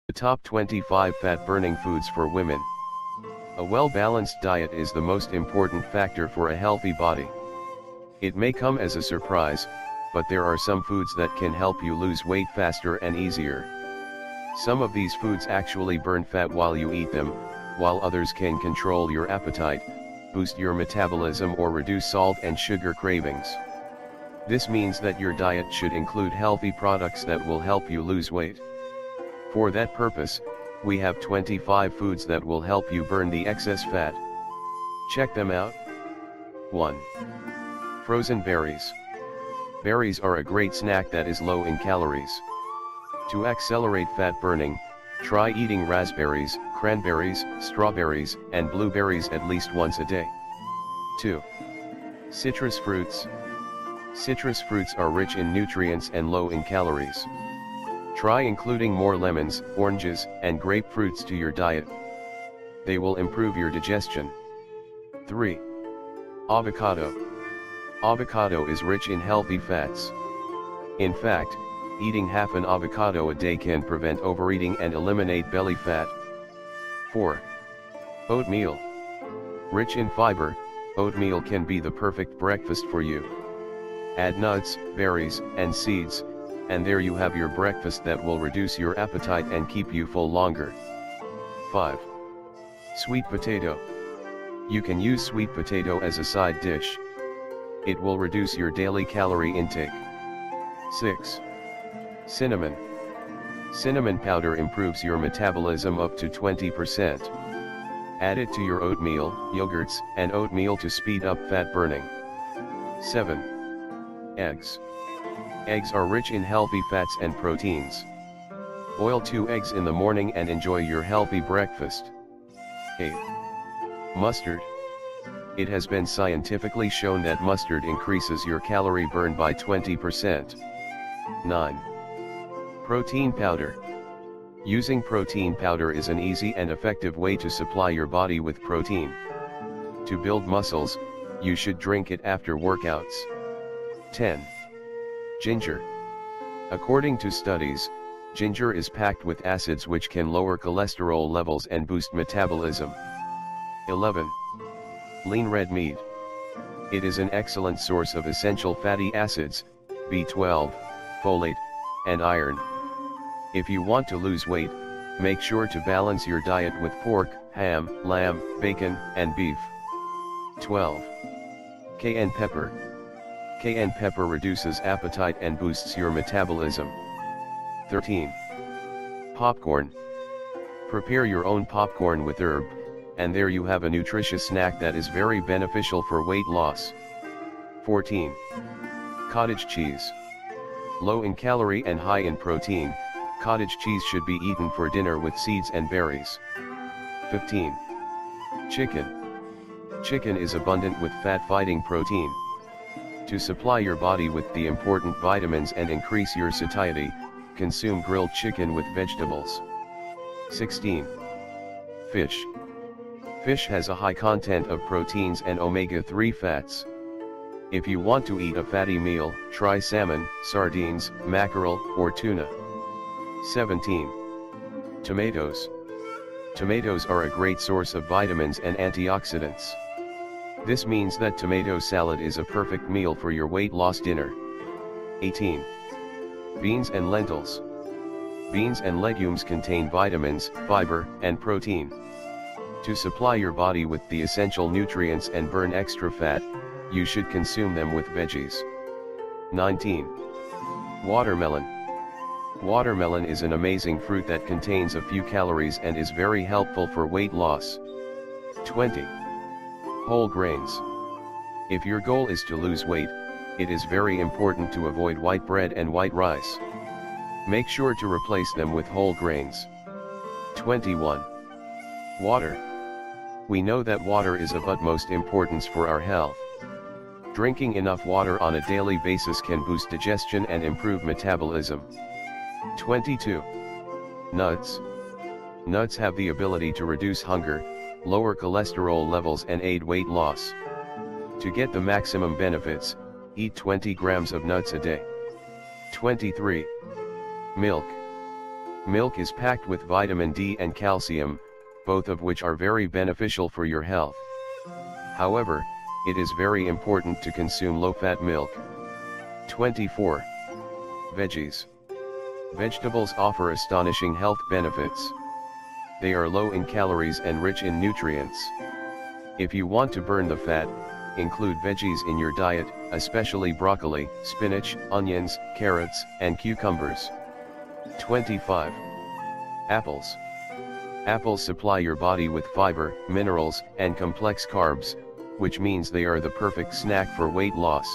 The top 25 fat-burning foods for women. A well-balanced diet is the most important factor for a healthy body. It may come as a surprise, but there are some foods that can help you lose weight faster and easier. Some of these foods actually burn fat while you eat them, while others can control your appetite, boost your metabolism or reduce salt and sugar cravings. This means that your diet should include healthy products that will help you lose weight. For that purpose, we have 25 foods that will help you burn the excess fat. Check them out. 1. Frozen berries. Berries are a great snack that is low in calories. To accelerate fat burning, try eating raspberries, cranberries, strawberries, and blueberries at least once a day. 2. Citrus fruits. Citrus fruits are rich in nutrients and low in calories. Try including more lemons, oranges, and grapefruits to your diet. They will improve your digestion. 3. Avocado. Avocado is rich in healthy fats. In fact, eating half an avocado a day can prevent overeating and eliminate belly fat. 4. Oatmeal. Rich in fiber, oatmeal can be the perfect breakfast for you. Add nuts, berries, and seeds, and there you have your breakfast that will reduce your appetite and keep you full longer. 5. Sweet potato. You can use sweet potato as a side dish. It will reduce your daily calorie intake. 6. Cinnamon. Cinnamon powder improves your metabolism up to 20%. Add it to your oatmeal, yogurts, and oatmeal to speed up fat burning. 7. Eggs. Eggs are rich in healthy fats and proteins. Boil 2 eggs in the morning and enjoy your healthy breakfast. 8. Mustard. It has been scientifically shown that mustard increases your calorie burn by 20%. 9. Protein powder. Using protein powder is an easy and effective way to supply your body with protein. To build muscles, you should drink it after workouts. 10. Ginger. According to studies, ginger is packed with acids which can lower cholesterol levels and boost metabolism. 11. Lean red meat. It is an excellent source of essential fatty acids, B12, folate, and iron. If you want to lose weight, make sure to balance your diet with pork, ham, lamb, bacon, and beef. 12. Cayenne pepper. Cayenne pepper reduces appetite and boosts your metabolism. 13. Popcorn. Prepare your own popcorn with herb, and there you have a nutritious snack that is very beneficial for weight loss. 14. Cottage cheese. Low in calorie and high in protein, cottage cheese should be eaten for dinner with seeds and berries. 15. Chicken. Chicken is abundant with fat-fighting protein. To supply your body with the important vitamins and increase your satiety, consume grilled chicken with vegetables. 16. Fish. Fish has a high content of proteins and omega-3 fats. If you want to eat a fatty meal, try salmon, sardines, mackerel, or tuna. 17. Tomatoes. Tomatoes are a great source of vitamins and antioxidants. This means that tomato salad is a perfect meal for your weight loss dinner. 18. Beans and lentils. Beans and legumes contain vitamins, fiber, and protein. To supply your body with the essential nutrients and burn extra fat, you should consume them with veggies. 19. Watermelon. Watermelon is an amazing fruit that contains a few calories and is very helpful for weight loss. 20. Whole grains. If your goal is to lose weight, it is very important to avoid white bread and white rice. Make sure to replace them with whole grains. 21. Water. We know that water is of utmost importance for our health. Drinking enough water on a daily basis can boost digestion and improve metabolism. 22. Nuts. Nuts have the ability to reduce hunger, lower cholesterol levels and aid weight loss. To get the maximum benefits, eat 20 grams of nuts a day. 23. Milk. Milk is packed with vitamin D and calcium, both of which are very beneficial for your health. However, it is very important to consume low-fat milk. 24. Veggies. Vegetables offer astonishing health benefits. They are low in calories and rich in nutrients. If you want to burn the fat, include veggies in your diet, especially broccoli, spinach, onions, carrots, and cucumbers. 25. Apples. Apples supply your body with fiber, minerals, and complex carbs, which means they are the perfect snack for weight loss.